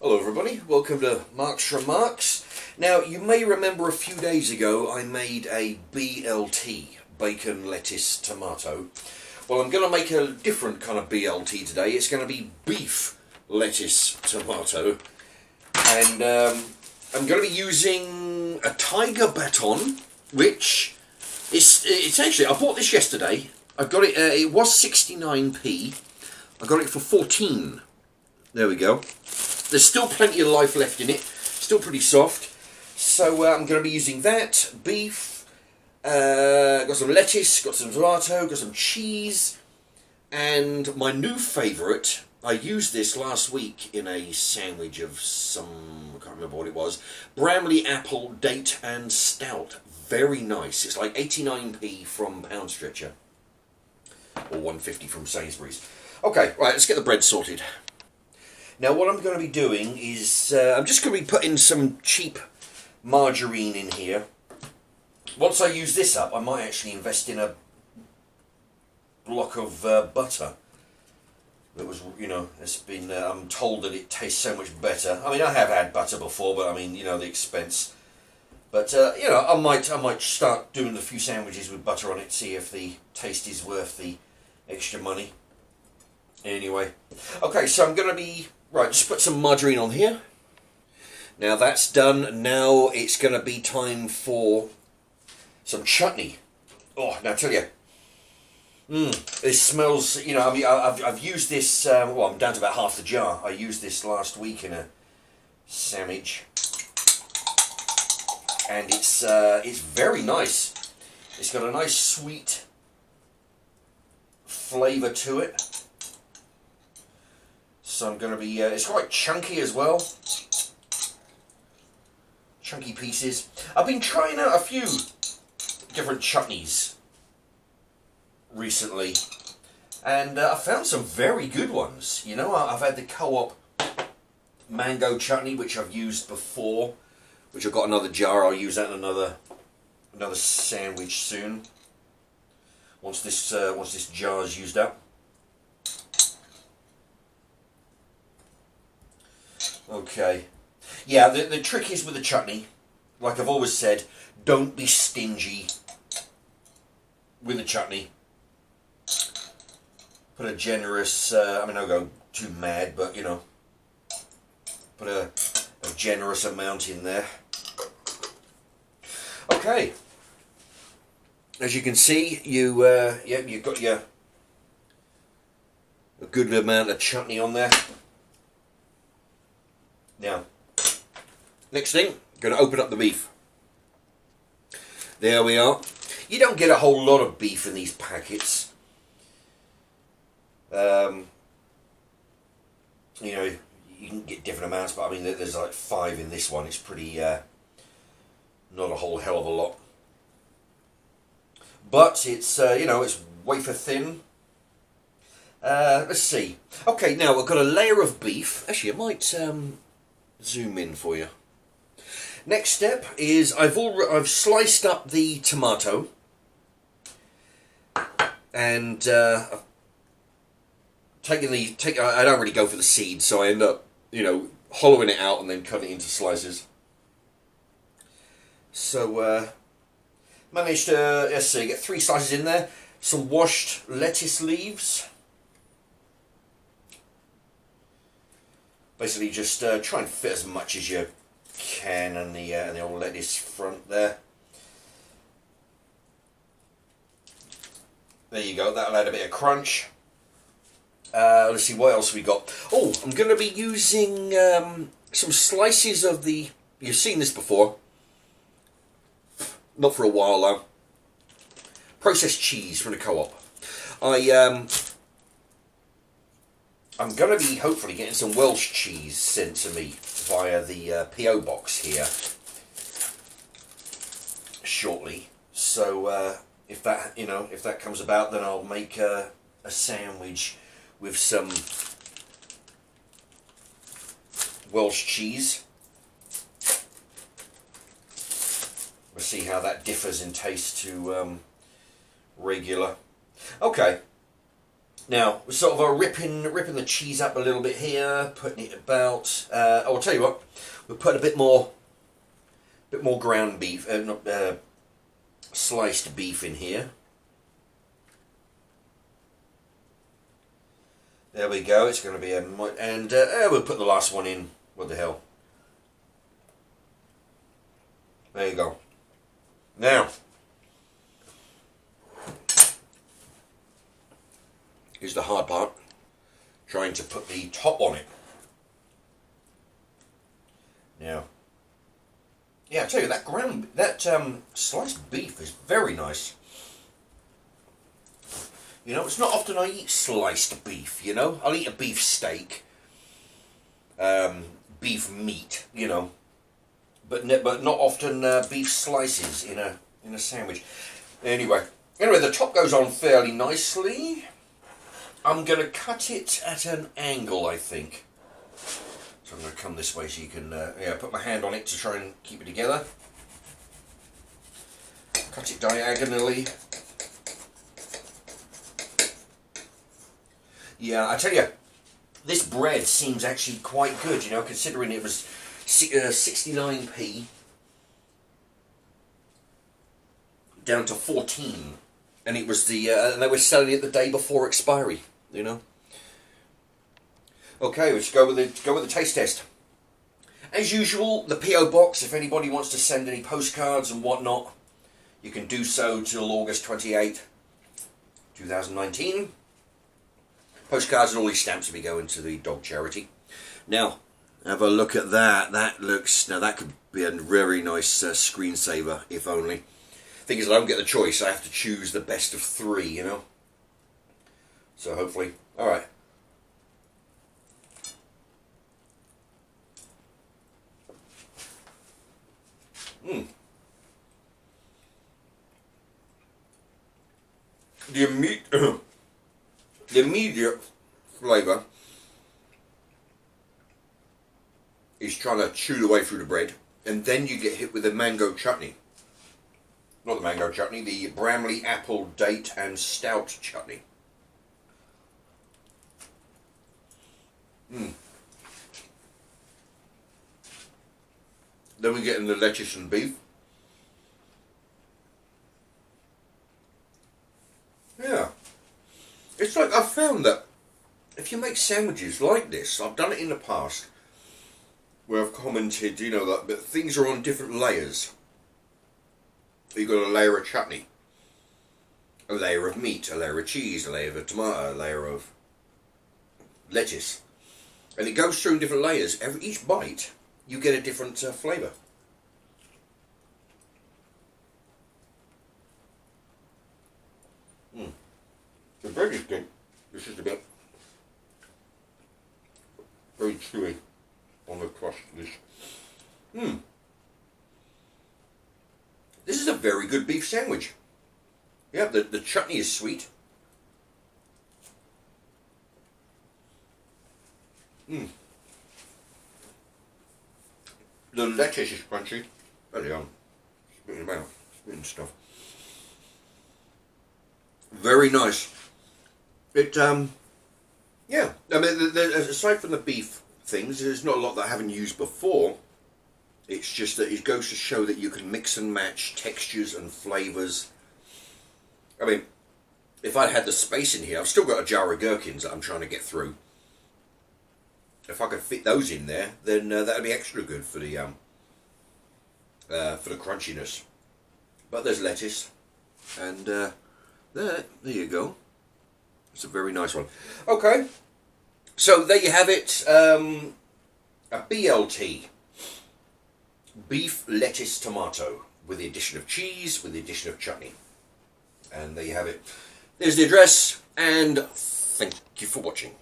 Hello everybody, welcome to Mark's Remarks. Now you may remember a few days ago I made a BLT, bacon, lettuce, tomato. Well, I'm going to make a different kind of BLT today. It's going to be beef, lettuce, tomato. And I'm going to be using a Tiger Baton, which it's actually, I bought this yesterday. I got it, it was 69p. I got it for 14. There we go. There's still plenty of life left in it. Still pretty soft. So I'm going to be using that. Beef. Got some lettuce. Got some tomato. Got some cheese. And my new favourite. I used this last week in a sandwich of some... I can't remember what it was. Brambly apple, date and stout. Very nice. It's like 89p from Pound Stretcher. Or 150 from Sainsbury's. Okay, right, let's get the bread sorted. Now what I'm going to be doing is, I'm just going to be putting some cheap margarine in here. Once I use this up, I might actually invest in a block of butter. That was, you know, it's been, I'm told that it tastes so much better. I mean, I have had butter before, but I mean, you know, the expense. But, you know, I might start doing a few sandwiches with butter on it, see if the taste is worth the extra money. Anyway, okay, so I'm going to be... Right, just put some margarine on here. Now that's done. Now it's going to be time for some chutney. Oh, now I tell you, this smells, you know, I mean, I've used this, well, I'm down to about half the jar. I used this last week in a sandwich. And it's very nice. It's got a nice sweet flavour to it. So I'm going to be, it's quite chunky as well. Chunky pieces. I've been trying out a few different chutneys recently. And I found some very good ones. You know, I've had the Co-op mango chutney, which I've used before. Which I've got another jar. I'll use that in another sandwich soon. Once this jar's used up. Okay, yeah, the trick is with the chutney, like I've always said, don't be stingy with the chutney. Put a generous, I mean, don't go too mad, but, you know, put a generous amount in there. Okay, as you can see, you've got a good amount of chutney on there. Now, next thing, going to open up the beef. There we are. You don't get a whole lot of beef in these packets. You know, you can get different amounts, but I mean, there's like 5 in this one. It's pretty, not a whole hell of a lot. But it's, you know, it's wafer thin. Let's see. Okay, now we've got a layer of beef. Actually, I might... zoom in for you. Next step is I've sliced up the tomato and I've taken I don't really go for the seeds, so I end up, you know, hollowing it out and then cutting it into slices. So managed to, let's see, get 3 slices in there. Some washed lettuce leaves. Basically, just try and fit as much as you can in the old lettuce front there. There you go. That'll add a bit of crunch. Let's see what else we got. Oh, I'm going to be using some slices of the. You've seen this before. Not for a while though. Processed cheese from the Co-op. I'm going to be hopefully getting some Welsh cheese sent to me via the PO box here shortly. So if that comes about, then I'll make a sandwich with some Welsh cheese. We'll see how that differs in taste to regular. Okay. Now, we're sort of ripping the cheese up a little bit here, putting it about. I'll tell you what, we'll put a bit more ground beef, sliced beef in here. There we go. It's going to be and we'll put the last one in. What the hell? There you go. Now, here's the hard part. Trying to put the top on it. Now, yeah, I tell you that sliced beef is very nice. You know, it's not often I eat sliced beef. You know, I'll eat a beef steak, beef meat. You know, but not often beef slices in a sandwich. Anyway, the top goes on fairly nicely. I'm going to cut it at an angle, I think. So I'm going to come this way so you can, put my hand on it to try and keep it together. Cut it diagonally. Yeah, I tell you, this bread seems actually quite good, you know, considering it was 69p down to 14, and it was and they were selling it the day before expiry, you know. Okay, let's go with the taste test. As usual, the PO box. If anybody wants to send any postcards and whatnot, you can do so till August 28, 2019. Postcards and all these stamps will be going to the dog charity. Now, have a look at that. That could be a very nice screensaver, if only. Thing is, I don't get the choice. I have to choose the best of 3, you know. So hopefully, all right. The immediate flavour is trying to chew the way through the bread, and then you get hit with the mango chutney. Not the mango chutney, the Brambly apple, date and stout chutney. Then we get in the lettuce and beef. Yeah. It's like I've found that if you make sandwiches like this, I've done it in the past, where I've commented, you know, that things are on different layers. You've got a layer of chutney, a layer of meat, a layer of cheese, a layer of tomato, a layer of lettuce. And it goes through different layers. Each bite, you get a different flavour. The bread is good. This is a bit very chewy on the crust. This is a very good beef sandwich. Yeah, the chutney is sweet. The lettuce is crunchy. There you go. Spitting about, spitting stuff. Very nice. It, yeah. I mean, aside from the beef things, there's not a lot that I haven't used before. It's just that it goes to show that you can mix and match textures and flavours. I mean, if I'd had the space in here, I've still got a jar of gherkins that I'm trying to get through. If I could fit those in there, then that'd be extra good for the crunchiness. But there's lettuce, and there you go. It's a very nice one. Okay, so there you have it. A BLT, beef, lettuce, tomato, with the addition of cheese, with the addition of chutney. And there you have it. There's the address, and thank you for watching.